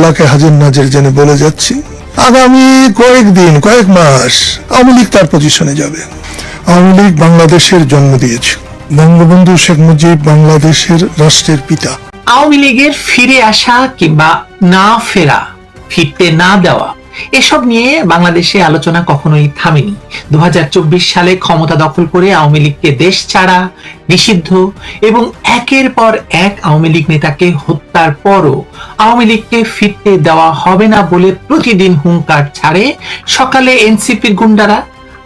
তাআলাকে হাজির নাজির জেনে বলে যাচ্ছি, আগামী কয়েক মাস আওয়ামী লীগ তার পজিশনে যাবে। আওয়ামী লীগ বাংলাদেশের জন্ম দিয়েছে, বঙ্গবন্ধু শেখ মুজিব বাংলাদেশের রাষ্ট্রের পিতা। আওয়ামী লীগের ফিরে আসা কিংবা না ফেরা, ফিরতে না দেওয়া, এসব নিয়ে বাংলাদেশে আলোচনা কখনোই থামেনি। 2024 সালে ক্ষমতা দখল করে আওয়ামী লীগকে দেশ ছাড়া, নিষিদ্ধ এবং একের পর এক আওয়ামী লীগ নেতাকে হত্যার পরও আওয়ামী লীগকে ফিরতে দেওয়া হবে না বলে প্রতিদিন হুঙ্কার ছাড়ে সকালে এনসিপির গুন্ডারা,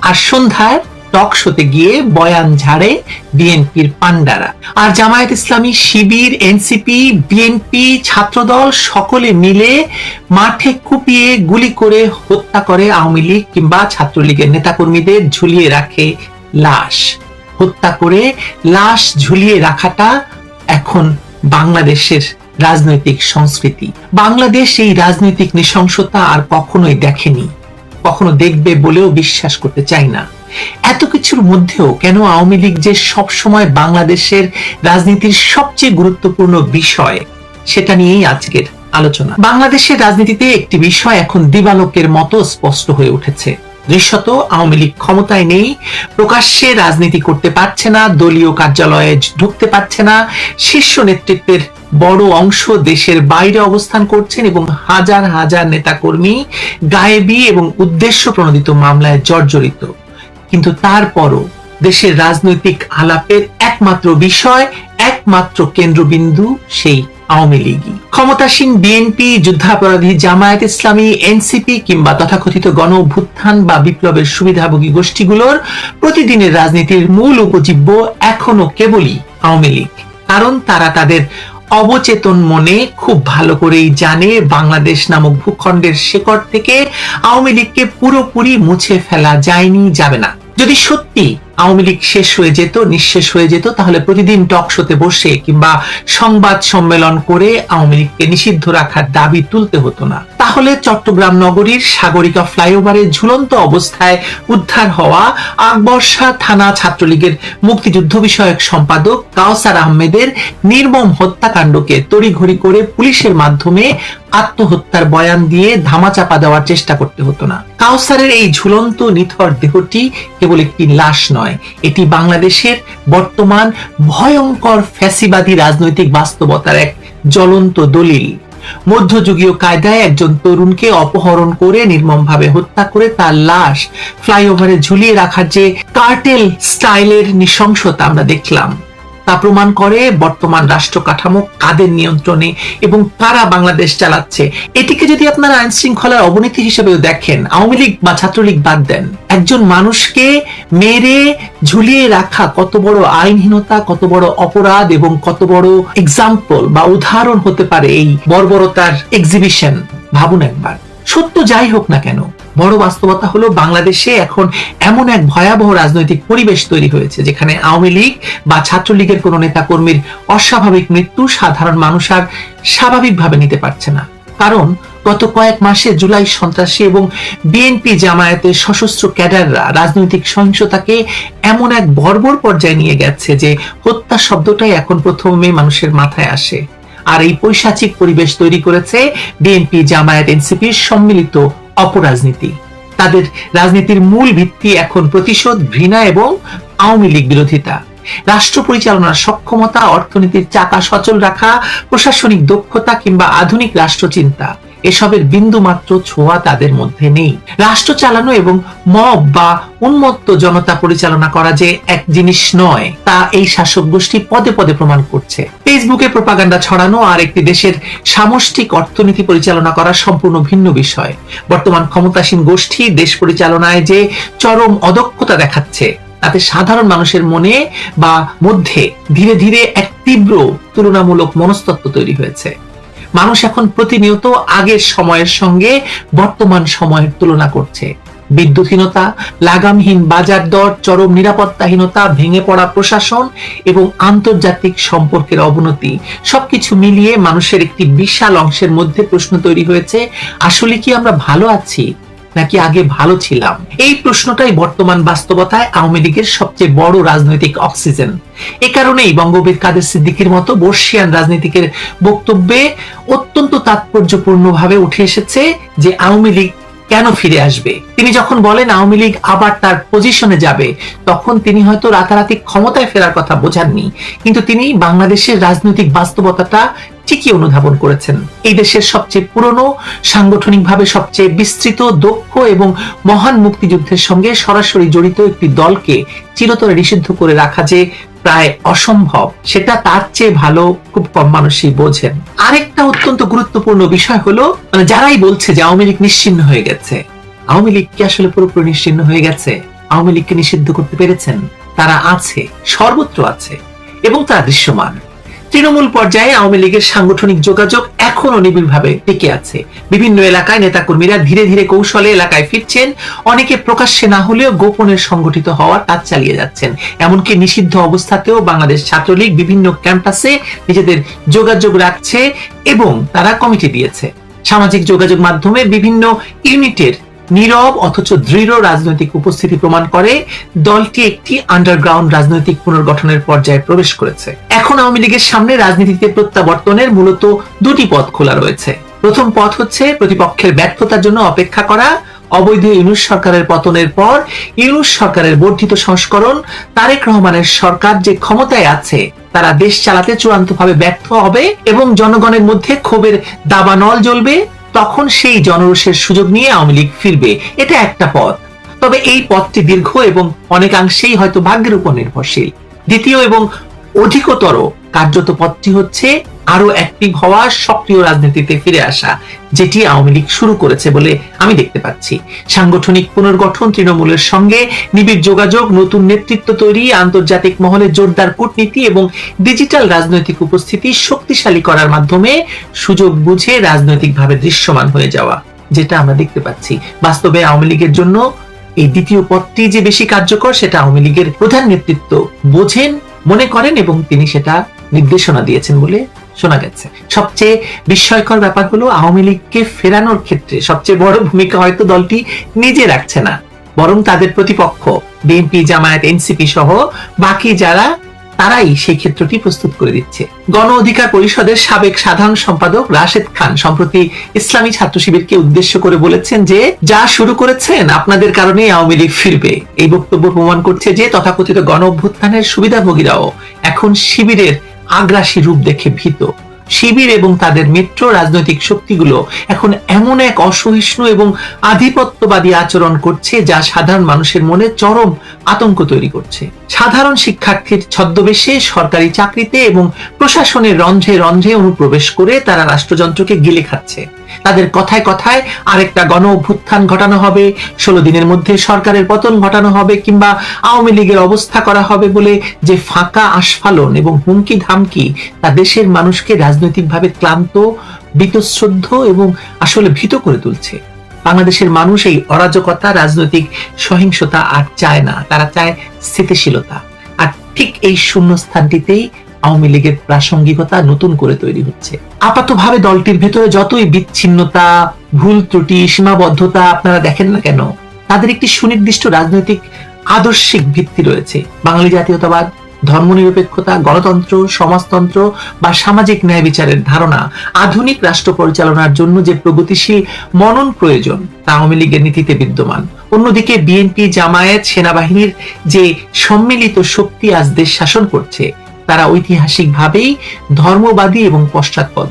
আর সন্ধ্যায় টক শোতে গিয়ে বয়ান ঝাড়ে বিএনপির পান্ডারা। আর জামায়াত ইসলামী, শিবির, এনসিপি, বিএনপি, ছাত্রদল সকলে মিলে মাঠে কুপিয়ে গুলি করে হত্যা করে আওয়ামী লীগ কিংবা ছাত্রলীগের নেতাকর্মীদের, ঝুলিয়ে রাখে লাশ। হত্যা করে লাশ ঝুলিয়ে রাখাটা এখন বাংলাদেশের রাজনৈতিক সংস্কৃতি। বাংলাদেশ এই রাজনৈতিক নৃশংসতা আর কখনোই দেখেনি, কখনো দেখবে বলেও বিশ্বাস করতে চাই না। এত কিছুর মধ্যেও কেন আওয়ামী লীগ যে সবসময় বাংলাদেশের রাজনীতির সবচেয়ে গুরুত্বপূর্ণ বিষয়, সেটা নিয়েই আজকের আলোচনা। বাংলাদেশের রাজনীতিতে একটি বিষয় এখন দিবালোকের মতো স্পষ্ট হয়ে উঠেছে। দৃশ্যত আওয়ামী লীগ ক্ষমতায় নেই, প্রকাশ্যে রাজনীতি করতে পারছে না, দলীয় কার্যালয়ে ঢুকতে পারছে না, শীর্ষ নেতৃত্বের বড় অংশ দেশের বাইরে অবস্থান করছেন এবং হাজার হাজার নেতাকর্মী গায়েবী এবং উদ্দেশ্য প্রণোদিত মামলায় জর্জরিত। কিন্তু তারপরও দেশের রাজনৈতিক আলাপের একমাত্র বিষয়, একমাত্র কেন্দ্রবিন্দু সেই আওয়ামী লীগই। ক্ষমতাসীন বিএনপি, যুদ্ধাপরাধী জামায়াত ইসলামী, এনসিপি কিংবা তথাকথিত গণ অভ্যুত্থান বা বিপ্লবের সুবিধাভোগী গোষ্ঠীগুলোর প্রতিদিনের রাজনীতির মূল উপজীব্য এখনো কেবলই আওয়ামী লীগ। কারণ তারা তাদের অবচেতন মনে খুব ভালো করেই জানে বাংলাদেশ নামক ভূখণ্ডের শেকড় থেকে আওয়ামী লীগকে পুরোপুরি মুছে ফেলা যায়নি, যাবে না। যদি সত্যি আওয়ামী লীগ শেষ হয়ে যেত, নিঃশেষ হয়ে যেত, তাহলে প্রতিদিন টক শোতে বসে কিংবা সংবাদ সম্মেলন করে আওয়ামী লীগকে নিষিদ্ধ রাখার দাবি তুলতে হতো না। তাহলে চট্টগ্রাম নগরীর সাগরিকা ফ্লাইওভারে ঝুলন্ত অবস্থায় উদ্ধার হওয়া আকবরশাহ থানা ছাত্রলীগের মুক্তিযুদ্ধ বিষয়ক সম্পাদক কাওসার আহমেদের নির্মম হত্যাকাণ্ডকে তড়িঘড়ি করে পুলিশের মাধ্যমে আত্মহত্যার বয়ান দিয়ে ধামাচাপা দেওয়ার চেষ্টা করতে হতো না। কাওসারের এই ঝুলন্ত নিথর দেহটি কেবল একটি লাশ নয়, এটি বাংলাদেশের বর্তমান ভয়ঙ্কর ফ্যাসিবাদী রাজনৈতিক বাস্তবতার এক জ্বলন্ত দলিল। মধ্যযুগীয় কায়দায় একজন তরুণকে অপহরণ করে নির্মমভাবে হত্যা করে তার লাশ ফ্লাইওভারে ঝুলিয়ে রাখার যে কার্টেল স্টাইলের নৃশংসতা আমরা দেখলাম, তা প্রমাণ করে বর্তমান রাষ্ট্র কাঠামো কাদের নিয়ন্ত্রণে এবং কারা বাংলাদেশ চালাচ্ছে। এটিকে যদি আপনারা আইন শৃঙ্খলার অবনতি হিসেবেও দেখেন, আওয়ামী লীগ বা ছাত্রলীগ বাদ দেন, একজন মানুষকে মেরে ঝুলিয়ে রাখা কত বড় আইনহীনতা, কত বড় অপরাধ এবং কত বড় এক্সাম্পল বা উদাহরণ হতে পারে এই বর্বরতার এক্সিবিশন, ভাবুন একবার। সত্য যাই হোক না কেন, বড় বাস্তবতা হলো বাংলাদেশে এখন এমন এক ভয়াবহ রাজনৈতিক পরিবেশ তৈরি হয়েছে যেখানে আওয়ামী লীগ বা ছাত্রলীগের কোন নেতা কর্মীর অস্বাভাবিক মৃত্যু সাধারণ মানুষ আর স্বাভাবিকভাবে নিতে পারছে না। কারণ গত কয়েক মাসে জুলাই সন্ত্রাসী এবং বিএনপি জামায়াতের সশস্ত্র ক্যাডাররা রাজনৈতিক সহিংসতাকে এমন এক বর্বর পর্যায়ে নিয়ে গেছে যে হত্যা শব্দটাই এখন প্রথমে মানুষের মাথায় আসে। আর এই পৈশাচিক পরিবেশ তৈরি করেছে বিএনপি, জামায়াত, এনসিপির সম্মিলিত অপরাজনীতি। তাদের রাজনীতির মূল ভিত্তি এখন প্রতিশোধ, ঘৃণা এবং আওয়ামী লীগ বিরোধিতা। রাষ্ট্র পরিচালনার সক্ষমতা, অর্থনীতির চাকা সচল রাখা, প্রশাসনিক দক্ষতা কিংবা আধুনিক রাষ্ট্রচিন্তা, এসবের বিন্দু মাত্র ছোঁয়া তাদের মধ্যে নেই। রাষ্ট্র চালানো এবং মব বা উন্মত্ত জনতা পরিচালনা করা যে এক জিনিস নয়, তা এই শাসক গোষ্ঠী পদে পদে প্রমাণ করছে। ফেসবুকে প্রোপাগান্ডা ছড়ানো আর একটি দেশের সামষ্টিক অর্থনীতি পরিচালনা করা সম্পূর্ণ ভিন্ন বিষয়। বর্তমান ক্ষমতাসীন গোষ্ঠী দেশ পরিচালনায় যে চরম অদক্ষতা দেখাচ্ছে, তাতে সাধারণ মানুষের মনে বা মধ্যে ধীরে ধীরে এক তীব্র তুলনামূলক মনস্তত্ত্ব তৈরি হয়েছে। মানুষ এখন প্রতিনিয়ত আগের সময়ের সঙ্গে বর্তমান সময়ের তুলনা করছে। বিদ্যুৎহীনতা, লাগামহীন বাজার দর, চরম নিরাপত্তাহীনতা, ভেঙে পড়া প্রশাসন এবং আন্তর্জাতিক সম্পর্কের অবনতি, সবকিছু মিলিয়ে মানুষের একটি বিশাল অংশের মধ্যে প্রশ্ন তৈরি হয়েছে, আসলে কি আমরা ভালো আছি নাকি আগে ভালো ছিলাম? এই প্রশ্নটাই বর্তমান বাস্তবতায় আওয়ামী লীগের সবচেয়ে বড় রাজনৈতিক অক্সিজেন। এ কারণেই বঙ্গবীর কাদের সিদ্দিকীর মতো বর্ষিয়ান রাজনীতিকের বক্তব্যে অত্যন্ত তাৎপর্যপূর্ণভাবে উঠে এসেছে যে আওয়ামী লীগ কেন ফিরে আসবে। তিনি যখন বলেন আওয়ামী লীগ আবার তার পজিশনে যাবে, তখন তিনি হয়তো রাতারাতি ক্ষমতায় ফেরার কথা বোঝাননি, কিন্তু তিনি বাংলাদেশের রাজনৈতিক বাস্তবতাটা ঠিকই অনুধাবন করেছেন। এই দেশের সবচেয়ে পুরনো, সাংগঠনিকভাবে সবচেয়ে বিস্তৃত, দক্ষ এবং মহান মুক্তিযুদ্ধের সঙ্গে সরাসরি জড়িত একটি দলকে চিরতরে নিষিদ্ধ করে রাখা যে প্রায় অসম্ভব, সেটা তার চেয়ে ভালো খুব কম মানুষই বোঝেন। আরেকটা অত্যন্ত গুরুত্বপূর্ণ বিষয় হলো, যারাই বলছে যে আওয়ামী লীগ নিশ্চিহ্ন হয়ে গেছে, আওয়ামী লীগ কি আসলে পুরোপুরি নিশ্চিহ্ন হয়ে গেছে? আওয়ামী লীগকে নিষিদ্ধ করতে পেরেছেন? তারা আছে, সর্বত্র আছে এবং তারা দৃশ্যমান। তৃণমূল পর্যায়ে আওয়ামী লীগের সাংগঠনিক যোগাযোগ এখনো নিবিড়ভাবে টিকে আছে। বিভিন্ন এলাকায় নেতাকর্মীরা ধীরে ধীরে কৌশলে এলাকায় ফিরছেন, অনেকে প্রকাশ্যে না হলেও গোপনের সংগঠিত হওয়ার কাজ চালিয়ে যাচ্ছেন। এমনকি নিষিদ্ধ অবস্থাতেও বাংলাদেশ ছাত্রলীগ বিভিন্ন ক্যাম্পাসে নিজেদের যোগাযোগ রাখছে এবং তারা কমিটি দিয়েছে। সামাজিক যোগাযোগ মাধ্যমে বিভিন্ন ইউনিটের নীরব অথচ দৃঢ় রাজনৈতিক উপস্থিতি প্রমাণ করে দলটি একটি আন্ডারগ্রাউন্ড রাজনৈতিক পুনর্গঠনের পর্যায়ে প্রবেশ করেছে। এখন আওয়ামী লীগের সামনে রাজনীতিতে প্রত্যাবর্তনের মূলত দুটি পথ খোলা রয়েছে। প্রথম পথ হচ্ছে প্রতিপক্ষের ব্যর্থতার জন্য অপেক্ষা করা, অবৈধ ইউনূস সরকারের পতনের পর ইউনূস সরকারের বর্ধিত সংস্করণ, তারেক রহমানের সরকার যে ক্ষমতায় আছে তারা দেশ চালাতে চূড়ান্তভাবে ব্যর্থ হবে এবং জনগণের মধ্যে ক্ষোভের দাবানল জ্বলবে। তখন সেই জনরোষের সুযোগ নিয়ে আওয়ামী লীগ ফিরবে। এটা একটা পথ, তবে এই পথটি দীর্ঘ এবং অনেকাংশেই হয়তো ভাগ্যের উপর নির্ভরশীল। দ্বিতীয় এবং অধিকতর কার্যত পথটি হচ্ছে আরো অ্যাক্টিভ হওয়া, সক্রিয় রাজনীতিতে ফিরে আসা, যেটি আওয়ামী লীগ শুরু করেছে বলে আমি দেখতে পাচ্ছি। সাংগঠনিক পুনর্গঠন, তৃণমূলের সঙ্গে নিবিড় যোগাযোগ, নতুন নেতৃত্ব তৈরি, আন্তর্জাতিক মহলে জোরদার কূটনীতি এবং ডিজিটাল রাজনৈতিক উপস্থিতি শক্তিশালী করার মাধ্যমে সুযোগ বুঝে রাজনৈতিকভাবে দৃশ্যমান হয়ে যাওয়া, যেটা আমরা দেখতে পাচ্ছি। বাস্তবে আওয়ামী লীগের জন্য এই দ্বিতীয় পথটি যে বেশি কার্যকর, সেটা আওয়ামী লীগের প্রধান নেতৃত্ব বোঝেন, মনে করেন এবং তিনি সেটা নির্দেশনা দিয়েছেন বলে শোনা গেছে। সবচেয়ে বিস্ময়কর ব্যাপার হলো আওয়ামী লীগকে ফেরানোর ক্ষেত্রে সবচেয়ে বড় ভূমিকা হয়তো দলটি নিজে রাখছে না, বরং তাদের প্রতিপক্ষ বিএনপি, জামায়াত, এনসিপি সহ বাকি যারা, তারাই সেই ক্ষেত্রটি প্রস্তুত করে দিচ্ছে। গণ অধিকার পরিষদের সাবেক সাধারণ সম্পাদক রাশেদ খান সম্প্রতি ইসলামী ছাত্র শিবিরকে উদ্দেশ্য করে বলেছেন যে যা শুরু করেছেন আপনাদের কারণেই আওয়ামী লীগ ফিরবে। এই বক্তব্য প্রমাণ করছে যে তথাকথিত গণ অভ্যুত্থানের সুবিধাভোগীরাও এখন শিবিরের আগ্রাসী রূপ দেখে ভীত। শিবির এবং তাদের মিত্র রাজনৈতিক শক্তিগুলো এখন এমন এক অসহিষ্ণু এবং আধিপত্যবাদী আচরণ করছে যা সাধারণ মানুষের মনে চরম আতঙ্ক তৈরি করছে। সাধারণ শিক্ষার্থীর ছদ্মবেশে সরকারি চাকরিতে এবং প্রশাসনের রন্ধ্রে রন্ধ্রে অনুপ্রবেশ করে তারা রাষ্ট্রযন্ত্রকে গিলে খাচ্ছে। তাদের কথায় কথায় আরেকটা গণ অভ্যুত্থান ঘটানো হবে, 16 দিনের মধ্যে সরকারের পতন ঘটানো হবে কিংবা আওয়ামী লীগের অবস্থা করা হবে বলে যে ফাঁকা আস্ফালন এবং হুমকি ধামকি তা দেশের মানুষকে রাজনৈতিকভাবে ক্লান্ত, বীতশ্রদ্ধ এবং আসলে ভীত করে তুলছে। বাংলাদেশের মানুষ এই অরাজকতা, রাজনৈতিক সহিংসতা আর চায় না, তারা চায় স্থিতিশীলতা। আর ঠিক এই শূন্যস্থানটিতেই আওয়ামী লীগের প্রাসঙ্গিকতা নতুন করে তৈরি হচ্ছে। আপাতভাবে দলটির ভেতরে যতই বিচ্ছিন্নতা, ভুল ত্রুটি, সীমাবদ্ধতা আপনারা দেখেন না কেন, তাদের একটি সুনির্দিষ্ট রাজনৈতিক আদর্শিক ভিত্তি রয়েছে। বাঙালি জাতীয়তাবাদ, ধর্মনিরপেক্ষতা, গণতন্ত্র, সমাজতন্ত্র বা সামাজিক ন্যায় বিচারের ধারণা, আধুনিক রাষ্ট্র পরিচালনার জন্য যে প্রগতিশীল মনন প্রয়োজন তা আওয়ামী লীগের নীতিতে বিদ্যমান। অন্যদিকে বিএনপি, জামায়াত, সেনাবাহিনীর যে সম্মিলিত শক্তি আজ দেশ শাসন করছে, তারা ঐতিহাসিকভাবেই ধর্মবাদী এবং পশ্চাৎপদ।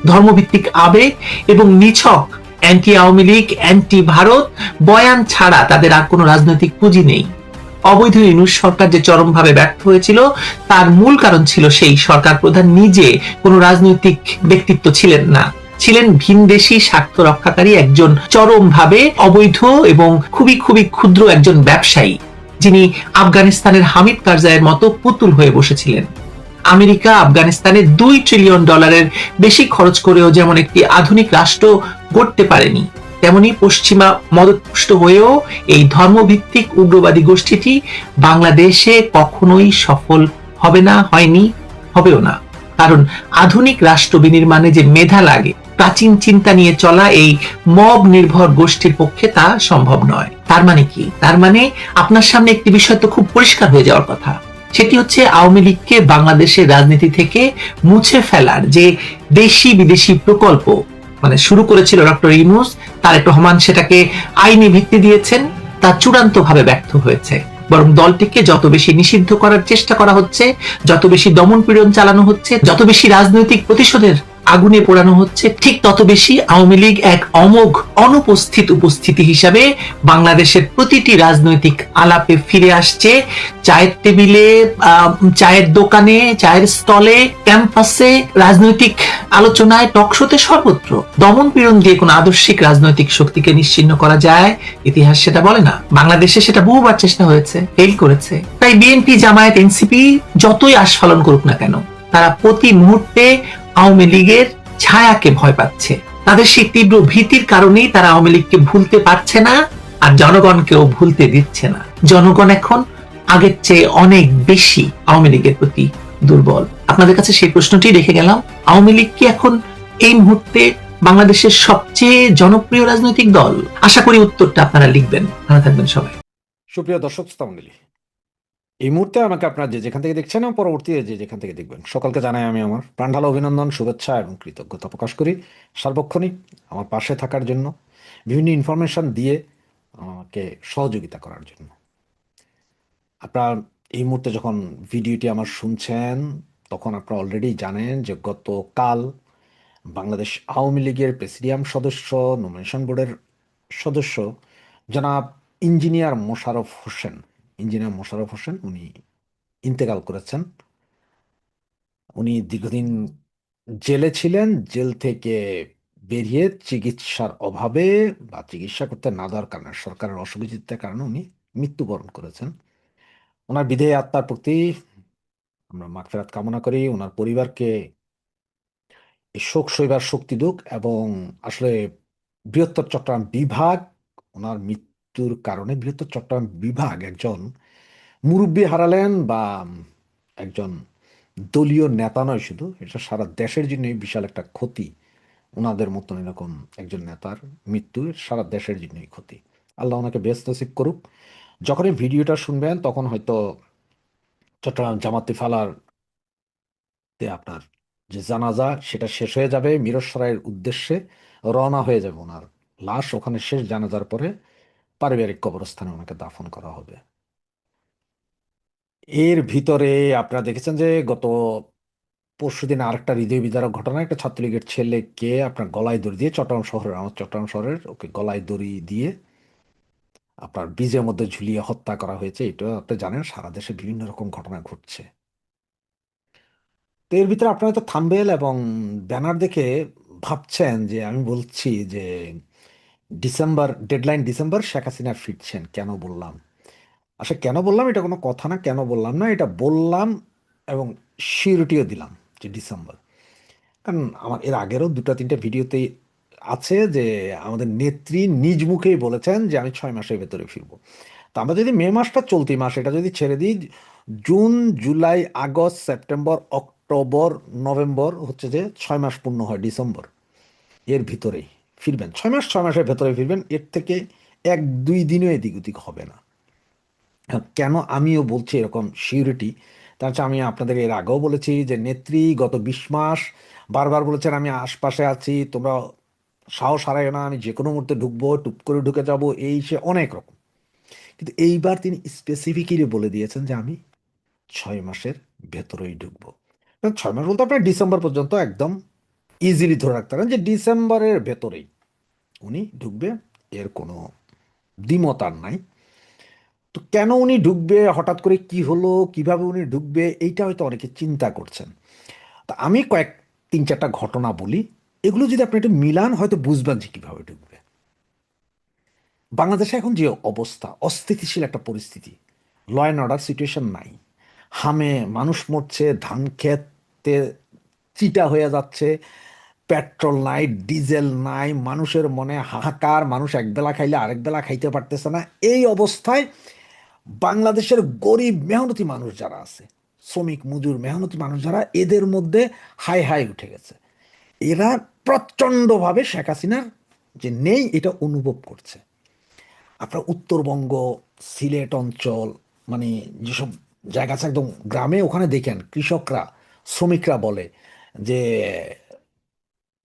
ধর্মভিত্তিক আবেগ এবং নিছক অ্যান্টি আওয়ামী লীগ, অ্যান্টি ভারত বয়ান ছাড়া তাদের আর কোনো রাজনৈতিক পুঁজি নেই। অবৈধ ইউনূস সরকার যে চরমভাবে ব্যর্থ হয়েছিল, তার মূল কারণ ছিল সেই সরকার প্রধান নিজে কোনো রাজনৈতিক ব্যক্তিত্ব ছিলেন না, ছিলেন ভিনদেশী স্বার্থ রক্ষাকারী একজন চরমভাবে অবৈধ এবং খুবই খুবই ক্ষুদ্র একজন ব্যবসায়ী, যিনি আফগানিস্তানের হামিদ কারজাইয়ের মতো পুতুল হয়ে বসেছিলেন। আমেরিকা আফগানিস্তানে $2 ট্রিলিয়ন বেশি খরচ করেও যেমন একটি আধুনিক রাষ্ট্র গড়তে পারেনি, তেমনি পশ্চিমা মদতপুষ্ট হয়েও এই ধর্মভিত্তিক উগ্রবাদী গোষ্ঠীটি বাংলাদেশে কখনোই সফল হবে না, হয়নি, হবেও না। কারণ আধুনিক রাষ্ট্র বিনির্মাণে যে মেধা লাগে, প্রাচীন চিন্তা নিয়ে চলা এই মব নির্ভর গোষ্ঠীর পক্ষে তা সম্ভব নয়। তার মানে কি? তার মানে আপনার সামনে একটি বিষয় তো খুব পরিষ্কার হয়ে যাওয়ার কথা, সেটি হচ্ছে আওয়ামী লীগকে বাংলাদেশের রাজনীতি থেকে মুছে ফেলার যে দেশি বিদেশি প্রকল্প মানে শুরু করেছিল ডক্টর ইউনূস, তারেক রহমান সেটাকে আইনি ভিত্তি দিয়েছেন, তা চূড়ান্ত ভাবে ব্যর্থ হয়েছে। বরং দলটিকে যত বেশি নিষিদ্ধ করার চেষ্টা করা হচ্ছে, যত বেশি দমন পীড়ন চালানো হচ্ছে, যত বেশি রাজনৈতিক প্রতিশোধের আগুনে পোড়ানো হচ্ছে, ঠিক তত বেশি আওয়ামী লীগ এক অমোঘ অনুপস্থিত উপস্থিতি হিসাবে বাংলাদেশের প্রতিটি রাজনৈতিক আলাপে ফিরে আসছে। চায়ের টেবিলে, চায়ের দোকানে, চায়ের স্টলে, ক্যাম্পাসে, রাজনৈতিক আলোচনায়, টকশোতে, সর্বত্র দমন পীড়ন দিয়ে কোনো আদর্শিক রাজনৈতিক শক্তিকে নিশ্চিহ্ন করা যায় ইতিহাস সেটা বলে না। বাংলাদেশে সেটা বহুবার চেষ্টা হয়েছে, ফেল করেছে। তাই বিএনপি, জামায়াত, এনসিপি যতই আস্ফালন করুক না কেন, তারা প্রতি মুহূর্তে আওয়ামী লীগের ছায়াকে ভয় পাচ্ছে। তাদের সেই তীব্র ভীতির কারণেই তারা আওয়ামী লীগকে ভুলতে পারছে না, আর জনগণকেও ভুলতে দিচ্ছে না। জনগণ এখন আগের চেয়ে অনেক বেশি আওয়ামী লীগের প্রতি দুর্বল। আপনাদের কাছে সেই প্রশ্নটি রেখে গেলাম, আওয়ামী লীগ কি এখন এই মুহূর্তে বাংলাদেশের সবচেয়ে জনপ্রিয় রাজনৈতিক দল? আশা করি উত্তরটা আপনারা লিখবেন। ভালো থাকবেন সবাই। সুপ্রিয় দর্শক শ্রোতামণ্ডলী, এই মুহূর্তে আমাকে আপনারা যে যেখান থেকে দেখছেন এবং পরবর্তীতে যে যেখান থেকে দেখবেন, সকলকে জানাই আমি আমার প্রাণঢালা অভিনন্দন, শুভেচ্ছা এবং কৃতজ্ঞতা প্রকাশ করি সার্বক্ষণিক আমার পাশে থাকার জন্য, বিভিন্ন ইনফরমেশন দিয়ে আমাকে সহযোগিতা করার জন্য। আপনারা এই মুহূর্তে যখন ভিডিওটি আমার শুনছেন, তখন আপনারা অলরেডি জানেন যে গতকাল বাংলাদেশ আওয়ামী লীগের প্রেসিডিয়াম সদস্য, নমিনেশন বোর্ডের সদস্য জনাব ইঞ্জিনিয়ার মোশাররফ হোসেন উনি ইন্তেকাল করেছেন। উনি দীর্ঘদিন জেলে ছিলেন। জেল থেকে বেরিয়ে চিকিৎসার অভাবে বা চিকিৎসা করতে না দেওয়ার কারণে, সরকারের অসহযোগিতার কারণে উনি মৃত্যুবরণ করেছেন। ওনার বিদেহী আত্মার প্রতি আমরা মাগফিরাত কামনা করি। ওনার পরিবারকে এই শোক সইবার শক্তি দিক, এবং আসলে বৃহত্তর চট্টগ্রাম বিভাগ, ওনার মৃত্যুর কারণে বৃহত্তর চট্টগ্রাম বিভাগ একজন মুরব্বী হারালেন, বা একজন দলীয় নেতা নয় শুধু, এটা সারা দেশের জন্য বিশাল একটা ক্ষতি। ওনাদের মতন এরকম একজন নেতার মৃত্যু সারা দেশের জন্যই ক্ষতি। আল্লাহ ওনাকে বেস্ট নসিব করুক। যখন এই ভিডিওটা শুনবেন তখন হয়তো চট্টগ্রাম জামাতে ফালার আপনার যে জানাজা সেটা শেষ হয়ে যাবে, মিরসরাইয়ের উদ্দেশ্যে রওনা হয়ে যাবে ওনার লাশ। ওখানে শেষ জানাজার পরে পারিবারিক কবরস্থানে ওনাকে দাফন করা হবে। এর ভিতরে আপনারা দেখেছেন যে গত পরশুদিন আরেকটা হৃদয় বিদারক ঘটনা, একটা ছাত্রলীগের ছেলেকে আপনার গলায় দড়ি দিয়ে আমার চট্টগ্রাম শহরের ওকে গলায় দড়ি দিয়ে আপনার ব্রিজের মধ্যে ঝুলিয়ে হত্যা করা হয়েছে। এটা আপনি জানেন সারা দেশে বিভিন্ন রকম ঘটনা ঘটছে। তো এর ভিতরে আপনারা হয়তো থাম্বনেল এবং ব্যানার দেখে ভাবছেন যে আমি বলছি যে ডেডলাইন ডিসেম্বর, শেখ হাসিনা ফিরছেন। কেন বললাম? আসলে কেন বললাম এটা কোনো কথা না, কেন বললাম না, এটা বললাম এবং সিউরিটিও দিলাম যে ডিসেম্বর। কারণ আমার এর আগেরও 2-3টা ভিডিওতে আছে যে আমাদের নেত্রী নিজ মুখেই বলেছেন যে আমি 6 মাসের ভেতরে ফিরবো। তো আমরা যদি মে মাসটা চলতি মাস এটা যদি ছেড়ে দিই, June, July, August, September, October, November হচ্ছে যে 6 মাস পূর্ণ হয় ডিসেম্বর। এর ভিতরেই ফিরবেন, 6 মাসের ভেতরে ফিরবেন। এর থেকে 1-2 দিনও এদিক ওদিক হবে না। কেন আমিও বলছি এরকম সিউরিটি? তার হচ্ছে আমি আপনাদের এর আগেও বলেছি যে নেত্রী গত 20 মাস বারবার বলেছেন আমি আশপাশে আছি, তোমরা সাহস হারায় না, আমি যে কোনো মুহূর্তে ঢুকবো, টুপ করে ঢুকে যাব, এই সে অনেক রকম। কিন্তু এইবার তিনি স্পেসিফিকলি বলে দিয়েছেন যে আমি 6 মাসের ভেতরেই ঢুকবো। 6 মাস বলতে আপনার ডিসেম্বর পর্যন্ত একদম ইজিলি ধরে রাখতে পারেন যে ডিসেম্বরের ভেতরেই উনি ঢুকবে, এর কোনো দ্বিমত আর নাই। তো কেন উনি ঢুকবে, হঠাৎ করে কি হলো, কিভাবে উনি ঢুকবে, এইটা হয়তো অনেকে চিন্তা করছেন। তা আমি 3-4টা ঘটনা বলি, এগুলো যদি আপনি একটু মিলান হয়তো বুঝবেন যে কিভাবে ঢুকবে। বাংলাদেশে এখন যে অবস্থা, অস্থিতিশীল একটা পরিস্থিতি, ল অ্যান্ড অর্ডার সিচুয়েশন নাই। হামে মানুষ মরছে, ধান খেতে চিটা হয়ে যাচ্ছে, পেট্রোল নাই, ডিজেল নাই, মানুষের মনে হাহাকার, মানুষ একবেলা খাইলে আরেক বেলা খাইতে পারতেছে না। এই অবস্থায় বাংলাদেশের গরিব মেহনতি মানুষ যারা আছে, শ্রমিক মজুর মেহনতি মানুষ যারা, এদের মধ্যে হাই হাই উঠে গেছে। এরা প্রচণ্ডভাবে শেখ হাসিনার যে নেই এটা অনুভব করছে। আপনার উত্তরবঙ্গ, সিলেট অঞ্চল, মানে যেসব জায়গা আছে একদম গ্রামে, ওখানে দেখেন কৃষকরা, শ্রমিকরা বলে যে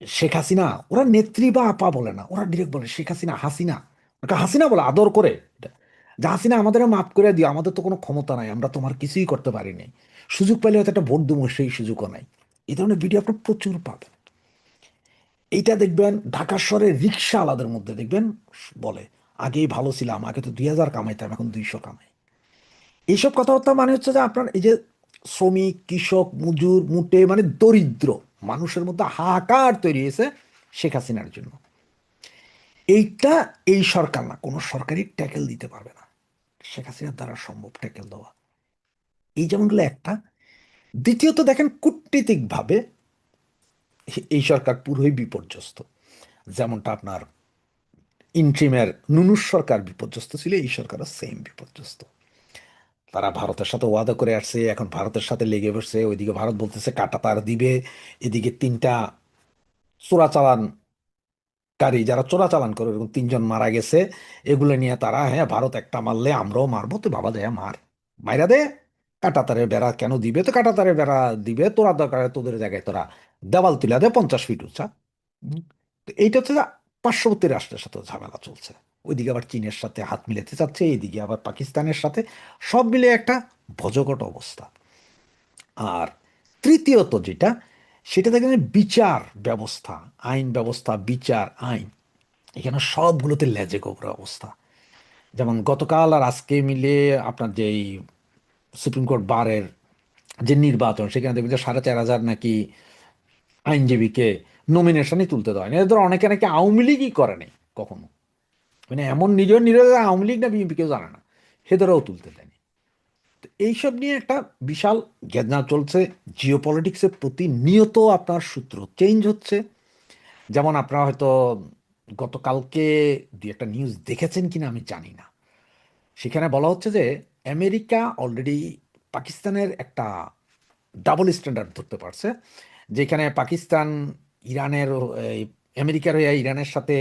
শেখ হাসিনা, ওরা নেত্রী বা আপা বলে না, ওরা ডিরেক্ট বলে শেখ হাসিনা, হাসিনা, ওকে হাসিনা বলে আদর করে এটা, যে হাসিনা আমাদের মাফ করে দিও, আমাদের তো কোনো ক্ষমতা নাই, আমরা তোমার কিছুই করতে পারিনি, সুযোগ পেলে হয়তো একটা ভোট দেবো, সেই সুযোগও নাই। এই ধরনের ভিডিও আপনার প্রচুর পাবেন। এইটা দেখবেন ঢাকা শহরের রিক্সাওয়ালাদের মধ্যে দেখবেন বলে আগেই ভালো ছিলাম, আগে তো 2000 কামাইতাম, এখন 200 কামাই। এইসব কথাবার্তা মানে হচ্ছে যে আপনার এই যে শ্রমিক, কৃষক, মজুর, মুটে, মানে দরিদ্র মানুষের মধ্যে হাহাকার তৈরি হয়েছে শেখ হাসিনার জন্য। এইটা এই সরকার না, কোনো সরকারই ট্যাকেল দিতে পারবে না, শেখ হাসিনার দ্বারা সম্ভব ট্যাকেল দেওয়া। এই যেমনগুলো একটা। দ্বিতীয়ত দেখেন কূটনীতিকভাবে এই সরকার পুরোই বিপর্যস্ত। যেমনটা আপনার ইন্ট্রিমের নুনুর সরকার বিপর্যস্ত ছিল, এই সরকারও সেম বিপর্যস্ত। তারা ভারতের সাথে ওয়াদা করে আসছে, এখন ভারতের সাথে লেগে বসছে, ওইদিকে ভারত বলতেছে কাটা তার দিবে, এদিকে 3টা চোরাচালানকারী, যারা চোরাচালান করে এরকম 3জন মারা গেছে, এগুলো নিয়ে তারা, হ্যাঁ ভারত একটা মারলে আমরাও মারবো, তো বাবা দেয়া মার, মাইরা দে, কাটাতারের বেড়া কেন দিবে, তো কাটাতারের বেড়া দিবে, তোরা দরকার হয় তোদের জায়গায় তোরা দেওয়াল তুলে দে 50 ফিট উঁচা। হুম। তো এইটা হচ্ছে যে পার্শ্ববর্তী রাষ্ট্রের সাথে ঝামেলা চলছে, ওইদিকে আবার চীনের সাথে হাত মিলাতে চাচ্ছে, এইদিকে আবার পাকিস্তানের সাথে, সব মিলে একটা ভজঘট অবস্থা। আর তৃতীয়ত যেটা, সেটা দেখেন বিচার ব্যবস্থা, আইন ব্যবস্থা, বিচার আইন, এখানে সবগুলোতে লেজে গোবরা অবস্থা। যেমন গতকাল আর আজকে মিলে আপনার যেই সুপ্রিম কোর্ট বারের যে নির্বাচন, সেখানে দেখবেন যে 4500 নাকি আইনজীবীকে নমিনেশনই তুলতে দেওয়া হয়নি। এদের অনেকে নাকি আওয়ামী লীগই করে নাই কখনো, মানে এমন নিজের নিজের আওয়ামী লীগ না বিএনপি কেউ জানে না, সেদেরও তুলতে দেয়নি। তো এইসব নিয়ে একটা বিশাল গেজনা চলছে। জিও পলিটিক্সের প্রতিনিয়ত আপনার সূত্র চেঞ্জ হচ্ছে। যেমন আপনারা হয়তো গতকালকে দুই একটা নিউজ দেখেছেন কিনা আমি জানি না, সেখানে বলা হচ্ছে যে আমেরিকা অলরেডি পাকিস্তানের একটা ডাবল স্ট্যান্ডার্ড ধরতে পারছে, যেখানে পাকিস্তান ইরানের, এই, আমেরিকার হয়ে ইরানের সাথে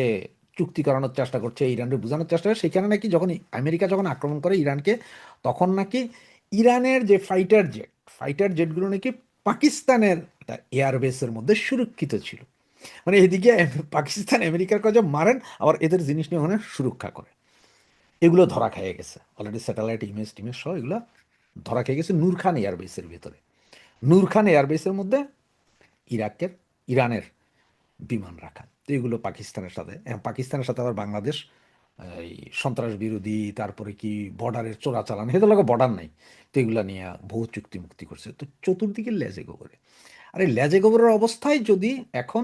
চুক্তি করানোর চেষ্টা করছে, ইরানকে বোঝানোর চেষ্টা করে, সেখানে নাকি যখন আমেরিকা যখন আক্রমণ করে ইরানকে, তখন নাকি ইরানের যে ফাইটার জেটগুলো নাকি পাকিস্তানের একটা এয়ারবেসের মধ্যে সুরক্ষিত ছিল। মানে এদিকে পাকিস্তান আমেরিকার কাছে মারেন, আবার এদের জিনিস নিয়ে ওখানে সুরক্ষা করে। এগুলো ধরা খেয়ে গেছে অলরেডি, স্যাটেলাইট ইমেজ টিমেজ সহ এগুলো ধরা খেয়ে গেছে নূর খান এয়ারবেসের ভিতরে। নূর খান এয়ারবেসের মধ্যে ইরাকের, ইরানের বিমান রাখা। তো এগুলো পাকিস্তানের সাথে আবার বাংলাদেশ এই সন্ত্রাস বিরোধী, তারপরে কি বর্ডারের চোরাচালান, হেদের লোক বর্ডার নাই, তো এগুলো নিয়ে বহু চুক্তি মুক্তি করছে। তো চতুর্দিকে লেজে গোবরে। আর এই লেজে গোবরের অবস্থায় যদি এখন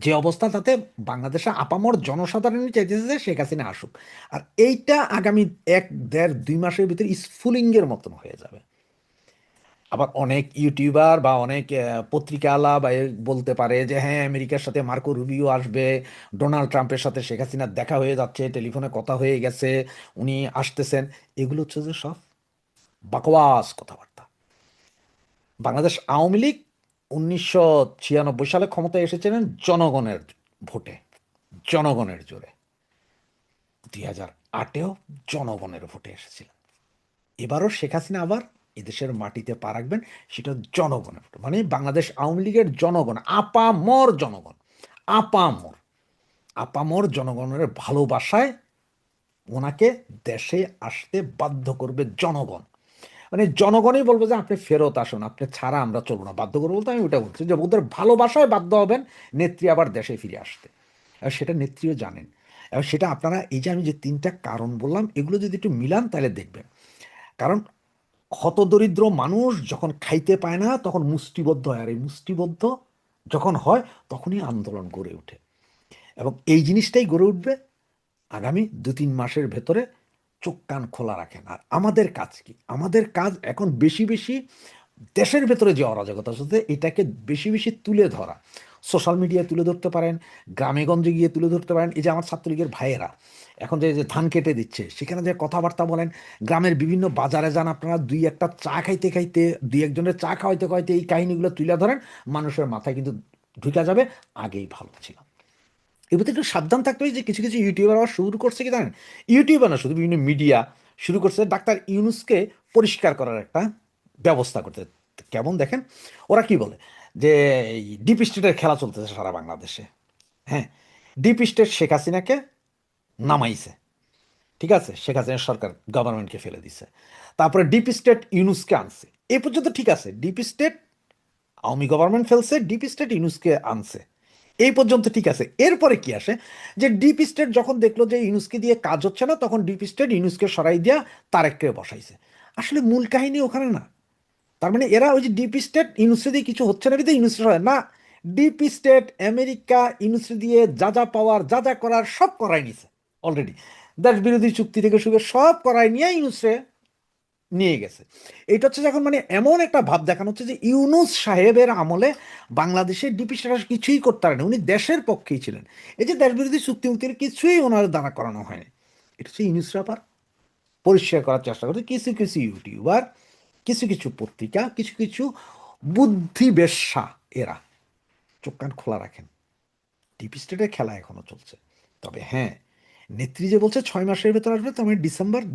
যে অবস্থা, তাতে বাংলাদেশে আপামর জনসাধারণই চাইতেছে যে শেখ হাসিনা আসুক। আর এইটা আগামী 1, 1.5, 2 মাসের ভিতরে স্ফুলিঙ্গের মতন হয়ে যাবে। আবার অনেক ইউটিউবার বা অনেক পত্রিকাওয়ালা বা বলতে পারে যে হ্যাঁ আমেরিকার সাথে মার্কো রুবিও আসবে, ডোনাল্ড ট্রাম্পের সাথে শেখ হাসিনার দেখা হয়ে যাচ্ছে, টেলিফোনে কথা হয়ে গেছে, উনি আসতেছেন। এগুলো হচ্ছে যে সব বাকওয়াস কথাবার্তা। বাংলাদেশ আওয়ামী লীগ 1996 সালে ক্ষমতায় এসেছিলেন জনগণের ভোটে, জনগণের জোরে। 2008-এও জনগণের ভোটে এসেছিলেন। এবারও শেখ হাসিনা আবার এদেশের মাটিতে পা রাখবেন, সেটা জনগণের ভোট। মানে বাংলাদেশ আওয়ামী লীগের জনগণ, আপামর জনগণ, আপামর আপামর জনগণের ভালোবাসায় ওনাকে দেশে আসতে বাধ্য করবে জনগণ। মানে জনগণই বলবে যে আপনি ফেরত আসুন, আপনি ছাড়া আমরা চলবো না, বাধ্য করবো বলতে আমি ওটা বলছি যে ওদের ভালোবাসায় বাধ্য হবেন নেত্রী আবার দেশে ফিরে আসতে। আর সেটা নেত্রীও জানেন। এবং সেটা আপনারা এই যে আমি যে 3টা কারণ বললাম, এগুলো যদি একটু মিলান তাহলে দেখবেন। কারণ হতদরিদ্র মানুষ যখন খাইতে পায় না তখন মুষ্টিবদ্ধ হয়, আর এই মুষ্টিবদ্ধ যখন হয় তখনই আন্দোলন গড়ে ওঠে। এবং এই জিনিসটাই গড়ে উঠবে আগামী 2-3 মাসের ভেতরে। চোখ কান খোলা রাখেন। আর আমাদের কাজ কি? আমাদের কাজ এখন বেশি বেশি দেশের ভেতরে যে অরাজকতা চলছে এটাকে বেশি বেশি তুলে ধরা, সোশ্যাল মিডিয়ায় তুলে ধরতে পারেন, গ্রামে গঞ্জে গিয়ে তুলে ধরতে পারেন। এই যে আমার ছাত্রলীগের ভাইয়েরা এখন যে যে ধান কেটে দিচ্ছে, সেখানে যে কথাবার্তা বলেন, গ্রামের বিভিন্ন বাজারে যান আপনারা, দুই একটা চা খাইতে খাইতে, দুই একজনের চা খাওয়াইতে খাওয়াইতে এই কাহিনীগুলো তুলে ধরেন, মানুষের মাথায় কিন্তু ঢুকে যাবে আগেই ভালো ছিল। এবার একটু সাবধান থাকতে হবে। যে কিছু কিছু ইউটিউবার আবার শুরু করছে কি জানেন, ইউটিউবার না শুধু, বিভিন্ন মিডিয়া শুরু করছে ডাক্তার ইউনূসকে পরিষ্কার করার একটা ব্যবস্থা করতে। কেমন দেখেন, ওরা কি বলে যে ডিপ স্টেটের খেলা চলতেছে সারা বাংলাদেশে। হ্যাঁ, ডিপ স্টেট শেখ হাসিনাকে নামাইছে, ঠিক আছে, শেখ হাসিনা সরকার গভর্নমেন্টকে ফেলে দিছে। তারপরে ডিপ স্টেট ইউনূসকে আনছে, এই পর্যন্ত ঠিক আছে। ডিপ স্টেট আওয়ামী গভর্নমেন্ট ফেলছে, ডিপ স্টেট ইউনূসকে আনছে, এই পর্যন্ত ঠিক আছে। এরপরে কি আসে, যে ডিপ স্টেট যখন দেখলো যে ইউনূসকে দিয়ে কাজ হচ্ছে না, তখন ডিপ স্টেট ইউনূসকে সরাই দিয়া তারেককে বসাইছে। আসলে মূল কাহিনী ওখানে না। তার মানে এরা ওই যে ডিপ স্টেট ইউনিভার্সিটি দিয়ে কিছু হচ্ছে না বিধে ইউনিভার্সিটি হয় না, ডিপ স্টেট আমেরিকা ইউনিভার্সিটি দিয়ে যা যা পাওয়ার, যা যা করার সব করাই নিছে অলরেডি। দেশ বিরোধী চুক্তি থেকে শুরু করে সব করাই নিয়ে ইউনিভার্সিটি নিয়ে গেছে। এটা হচ্ছে যখন মানে এমন একটা ভাব দেখানো হচ্ছে যে ইউনূস সাহেবের আমলে বাংলাদেশের ডিপি স্ট্যাটাস কিছুই করতে পারেন, উনি দেশের পক্ষেই ছিলেন। এই যে দেশ বিরোধী চুক্তি মুক্তির কিছুই ওনার দ্বারা করানো হয়নি, এটা হচ্ছে ইউনূস ব্যাপার পরিষ্কার করার চেষ্টা করছে কিছু কিছু ইউটিউবার, কিছু কিছু পত্রিকা, কিছু কিছু বুদ্ধি বেশ্যা। এরা চোখ কান খোলা রাখেন, ডিপ স্টেটের খেলা এখনো চলছে। তবে হ্যাঁ, নেত্রী যে বলছে 6 মাসের ভিতরে আসবে, তো আমি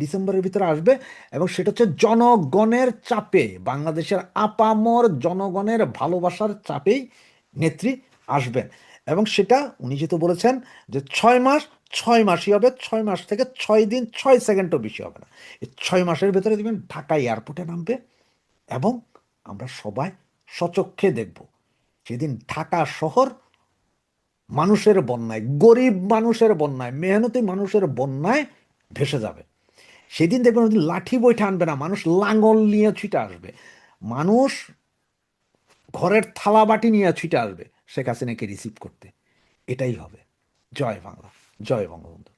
ডিসেম্বরের ভিতরে আসবে, এবং সেটা হচ্ছে জনগণের চাপে, বাংলাদেশের আপামর জনগণের ভালোবাসার চাপেই নেত্রী আসবেন। এবং সেটা উনি যেহেতু বলেছেন যে 6 মাস, 6 মাসই হবে, 6 মাস থেকে 6 দিন 6 সেকেন্ডও বেশি হবে না। এই 6 মাসের ভেতরে দেখবেন ঢাকা এয়ারপোর্টে নামবে, এবং আমরা সবাই সচক্ষে দেখব সেদিন ঢাকা শহর মানুষের বন্যায়, গরিব মানুষের বন্যায়, মেহনতি মানুষের বন্যায় ভেসে যাবে। সেদিন দেখবেন ওই লাঠি বৈঠা আনবে না, মানুষ লাঙ্গল নিয়ে ছুটে আসবে, মানুষ ঘরের থালা বাটি নিয়ে ছুটে আসবে শেখ হাসিনাকে রিসিভ করতে। এটাই হবে। জয় বাংলা, জয় বঙ্গবন্ধু।